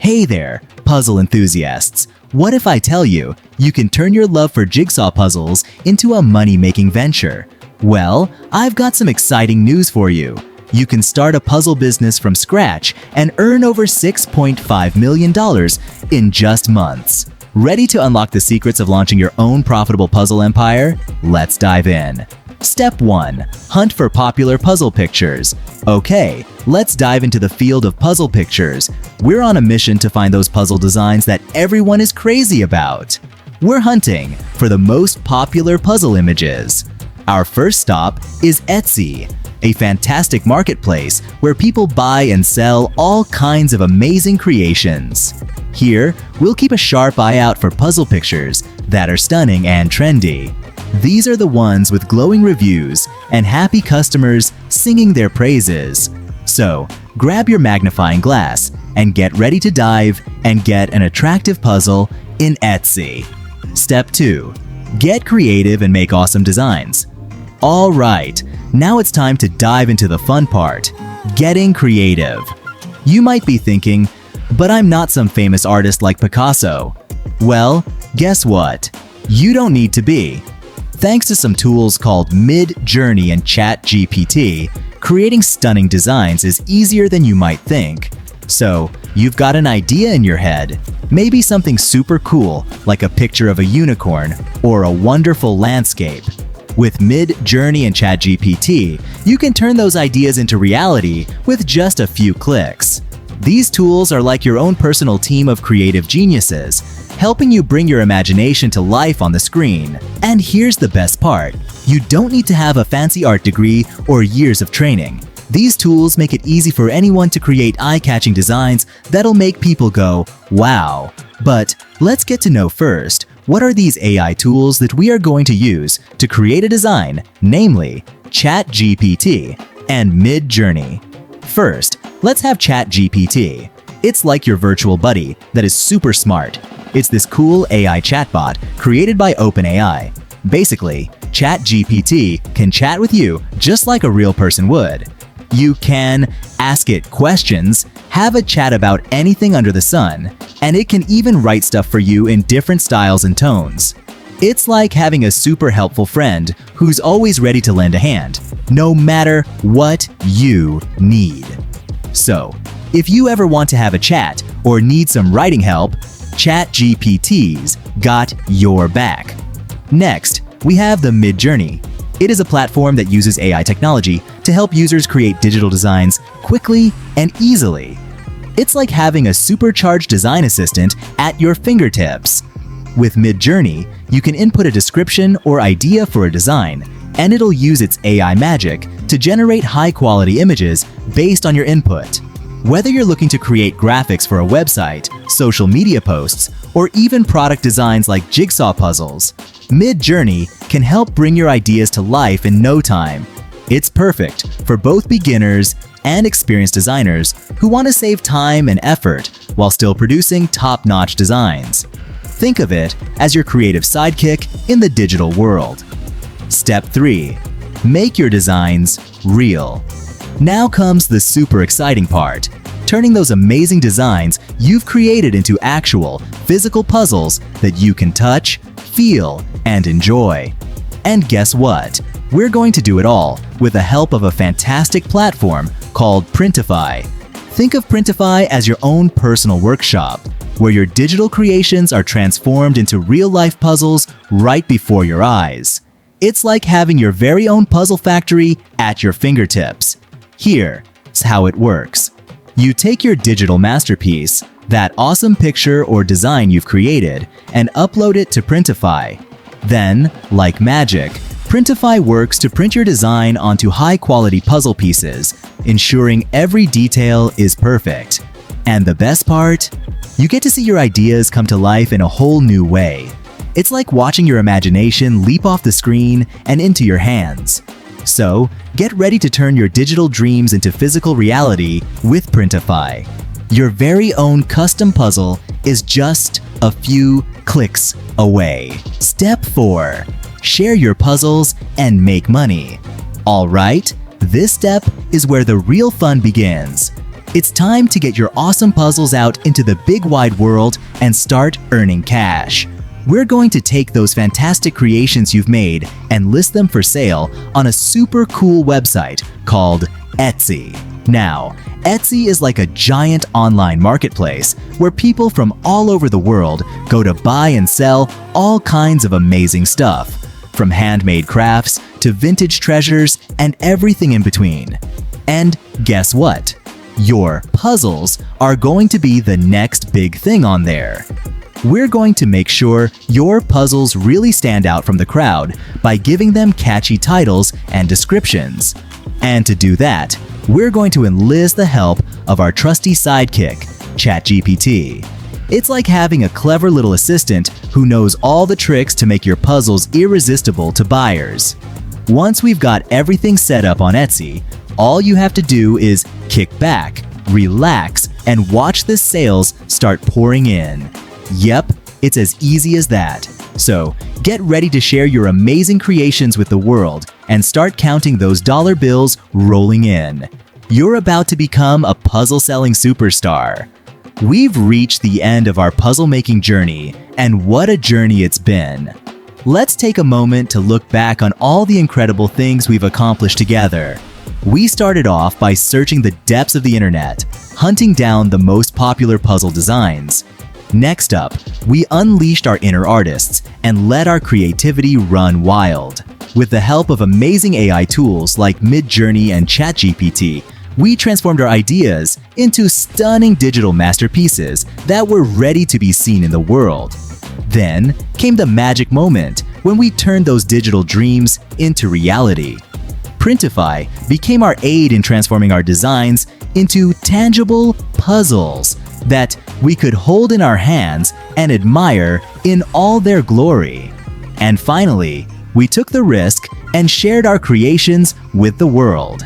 Hey there, puzzle enthusiasts! What if I tell you you can turn your love for jigsaw puzzles into a money-making venture? Well, I've got some exciting news for you. You can start a puzzle business from scratch and earn over $6.5 million in just months. Ready to unlock the secrets of launching your own profitable puzzle empire? Let's dive in. Step 1. Hunt for popular puzzle pictures. Okay, let's dive into the field of puzzle pictures. We're on a mission to find those puzzle designs that everyone is crazy about. We're hunting for the most popular puzzle images. Our first stop is Etsy, a fantastic marketplace where people buy and sell all kinds of amazing creations. Here, we'll keep a sharp eye out for puzzle pictures that are stunning and trendy. These are the ones with glowing reviews and happy customers singing their praises. So, grab your magnifying glass and get ready to dive and get an attractive puzzle in Etsy. Step 2. Get creative and make awesome designs. All right, now it's time to dive into the fun part, getting creative. You might be thinking, but I'm not some famous artist like Picasso. Well, guess what? You don't need to be. Thanks to some tools called Mid-Journey and ChatGPT, creating stunning designs is easier than you might think. So, you've got an idea in your head, maybe something super cool like a picture of a unicorn or a wonderful landscape. With Mid-Journey and ChatGPT, you can turn those ideas into reality with just a few clicks. These tools are like your own personal team of creative geniuses, helping you bring your imagination to life on the screen. And here's the best part. You don't need to have a fancy art degree or years of training. These tools make it easy for anyone to create eye-catching designs that'll make people go, wow. But let's get to know first, what are these AI tools that we are going to use to create a design, namely ChatGPT and Mid-Journey. First, let's have ChatGPT. It's like your virtual buddy that is super smart. It's this cool AI chatbot created by OpenAI. Basically, ChatGPT can chat with you just like a real person would. You can ask it questions, have a chat about anything under the sun, and it can even write stuff for you in different styles and tones. It's like having a super helpful friend who's always ready to lend a hand, no matter what you need. So, if you ever want to have a chat or need some writing help, ChatGPT's got your back. Next, we have the Mid-Journey. It is a platform that uses AI technology to help users create digital designs quickly and easily. It's like having a supercharged design assistant at your fingertips. With Mid-Journey, you can input a description or idea for a design, and it'll use its AI magic to generate high-quality images based on your input. Whether you're looking to create graphics for a website, social media posts, or even product designs like jigsaw puzzles, Mid-Journey can help bring your ideas to life in no time. It's perfect for both beginners and experienced designers who want to save time and effort while still producing top-notch designs. Think of it as your creative sidekick in the digital world. Step 3. Make your designs real. Now comes the super exciting part, turning those amazing designs you've created into actual, physical puzzles that you can touch, feel, and enjoy. And guess what? We're going to do it all with the help of a fantastic platform called Printify. Think of Printify as your own personal workshop, where your digital creations are transformed into real-life puzzles right before your eyes. It's like having your very own puzzle factory at your fingertips. Here's how it works. You take your digital masterpiece, that awesome picture or design you've created, and upload it to Printify. Then, like magic, Printify works to print your design onto high-quality puzzle pieces, ensuring every detail is perfect. And the best part? You get to see your ideas come to life in a whole new way. It's like watching your imagination leap off the screen and into your hands. So, get ready to turn your digital dreams into physical reality with Printify. Your very own custom puzzle is just a few clicks away. Step 4. Share your puzzles and make money. All right, this step is where the real fun begins. It's time to get your awesome puzzles out into the big wide world and start earning cash. We're going to take those fantastic creations you've made and list them for sale on a super cool website called Etsy. Now, Etsy is like a giant online marketplace where people from all over the world go to buy and sell all kinds of amazing stuff, from handmade crafts to vintage treasures and everything in between. And guess what? Your puzzles are going to be the next big thing on there. We're going to make sure your puzzles really stand out from the crowd by giving them catchy titles and descriptions. And to do that, we're going to enlist the help of our trusty sidekick, ChatGPT. It's like having a clever little assistant who knows all the tricks to make your puzzles irresistible to buyers. Once we've got everything set up on Etsy, all you have to do is kick back, relax, and watch the sales start pouring in. Yep, it's as easy as that. So, get ready to share your amazing creations with the world and start counting those dollar bills rolling in. You're about to become a puzzle-selling superstar. We've reached the end of our puzzle-making journey, and what a journey it's been. Let's take a moment to look back on all the incredible things we've accomplished together. We started off by searching the depths of the internet, hunting down the most popular puzzle designs. Next up, we unleashed our inner artists and let our creativity run wild. With the help of amazing AI tools like Midjourney and ChatGPT, we transformed our ideas into stunning digital masterpieces that were ready to be seen in the world. Then came the magic moment when we turned those digital dreams into reality. Printify became our aid in transforming our designs into tangible puzzles that we could hold in our hands and admire in all their glory. And finally, we took the risk and shared our creations with the world.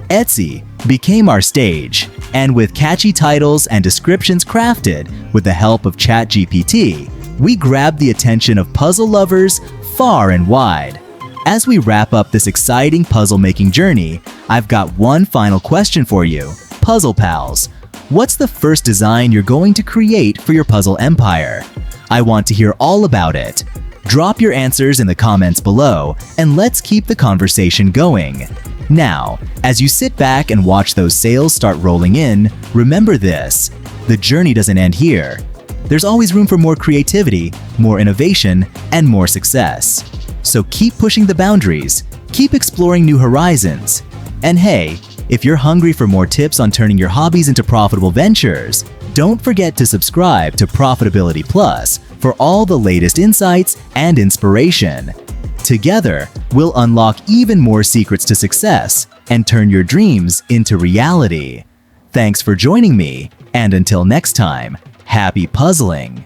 Etsy became our stage, and with catchy titles and descriptions crafted with the help of ChatGPT, we grabbed the attention of puzzle lovers far and wide. As we wrap up this exciting puzzle-making journey, I've got one final question for you, Puzzle Pals. What's the first design you're going to create for your puzzle empire? I want to hear all about it. Drop your answers in the comments below, and let's keep the conversation going. Now, as you sit back and watch those sales start rolling in, remember this: the journey doesn't end here. There's always room for more creativity, more innovation, and more success. So keep pushing the boundaries, keep exploring new horizons. And hey, if you're hungry for more tips on turning your hobbies into profitable ventures, don't forget to subscribe to Profitability Plus for all the latest insights and inspiration. Together, we'll unlock even more secrets to success and turn your dreams into reality. Thanks for joining me, and until next time, happy puzzling!